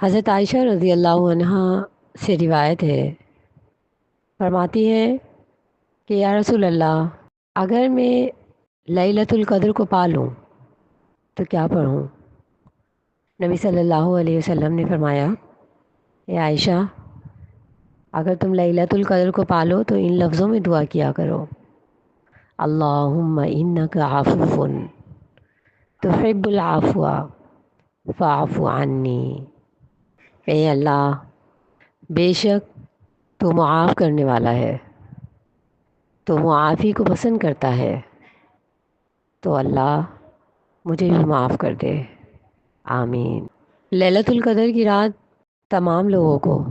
حضرت عائشہ رضی اللہ عنہا سے روایت ہے، فرماتی ہیں کہ یا رسول اللہ، اگر میں لیلۃ القدر کو پا لوں تو کیا پڑھوں؟ نبی صلی اللہ علیہ وسلم نے فرمایا، اے عائشہ، اگر تم لیلۃ القدر کو پالو تو ان لفظوں میں دعا کیا کرو: اللہم انک عفو تحب العفو فاعف عني۔ اے اللہ، بے شک تو معاف کرنے والا ہے، تو معافی کو پسند کرتا ہے، تو اللہ مجھے بھی معاف کر دے، آمین۔ لیلۃ القدر کی رات تمام لوگوں کو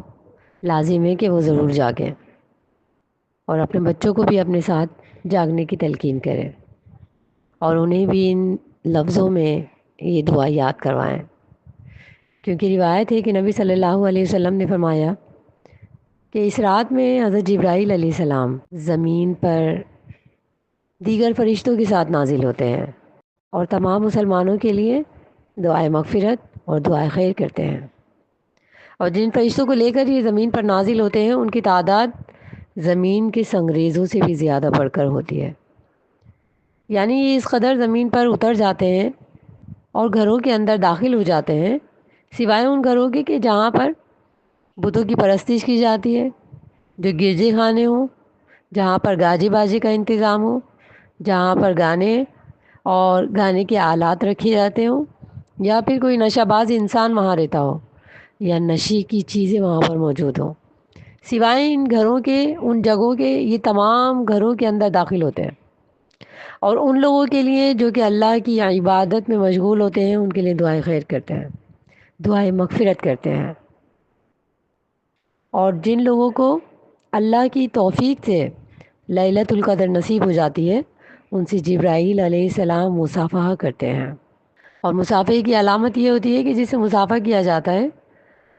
لازم ہے کہ وہ ضرور جاگیں اور اپنے بچوں کو بھی اپنے ساتھ جاگنے کی تلقین کریں اور انہیں بھی ان لفظوں میں یہ دعا یاد کروائیں، کیونکہ روایت ہے کہ نبی صلی اللہ علیہ وسلم نے فرمایا کہ اس رات میں حضرت جبرائیل علیہ السلام زمین پر دیگر فرشتوں کے ساتھ نازل ہوتے ہیں اور تمام مسلمانوں کے لیے دعائے مغفرت اور دعائے خیر کرتے ہیں، اور جن فرشتوں کو لے کر یہ زمین پر نازل ہوتے ہیں ان کی تعداد زمین کے سنگریزوں سے بھی زیادہ بڑھ کر ہوتی ہے، یعنی یہ اس قدر زمین پر اتر جاتے ہیں اور گھروں کے اندر داخل ہو جاتے ہیں، سوائے ان گھروں کے کہ جہاں پر بتوں کی پرستش کی جاتی ہے، جو گرجے خانے ہوں، جہاں پر گاجے باجے کا انتظام ہو، جہاں پر گانے اور گانے کے آلات رکھے جاتے ہوں، یا پھر کوئی نشہ باز انسان وہاں رہتا ہو یا نشے کی چیزیں وہاں پر موجود ہوں، سوائے ان گھروں کے، ان جگہوں کے، یہ تمام گھروں کے اندر داخل ہوتے ہیں اور ان لوگوں کے لیے جو کہ اللہ کی عبادت میں مشغول ہوتے ہیں ان کے لیے دعائیں خیر کرتے ہیں، دعائیں مغفرت کرتے ہیں، اور جن لوگوں کو اللہ کی توفیق سے لیلۃ القدر نصیب ہو جاتی ہے ان سے جبرائیل علیہ السلام مصافحہ کرتے ہیں، اور مصافحے کی علامت یہ ہوتی ہے کہ جس سے مصافحہ کیا جاتا ہے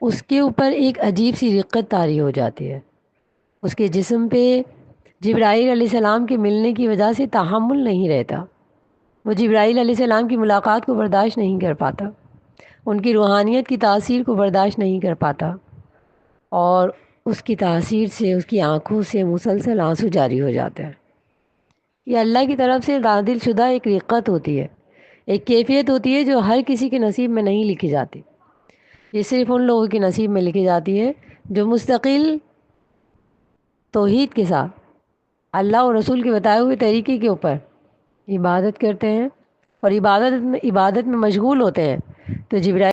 اس کے اوپر ایک عجیب سی رقت طاری ہو جاتی ہے، اس کے جسم پہ جبرائیل علیہ السلام کے ملنے کی وجہ سے تحمل نہیں رہتا، وہ جبرائیل علیہ السلام کی ملاقات کو برداشت نہیں کر پاتا، ان کی روحانیت کی تاثیر کو برداشت نہیں کر پاتا، اور اس کی تاثیر سے اس کی آنکھوں سے مسلسل آنسو جاری ہو جاتے ہیں۔ یہ اللہ کی طرف سے نازل شدہ ایک رقت ہوتی ہے، ایک کیفیت ہوتی ہے جو ہر کسی کے نصیب میں نہیں لکھی جاتی، یہ صرف ان لوگوں کے نصیب میں لکھی جاتی ہے جو مستقل توحید کے ساتھ اللہ اور رسول کے بتائے ہوئے طریقے کے اوپر عبادت کرتے ہیں اور عبادت میں مشغول ہوتے ہیں، تو جبرائیل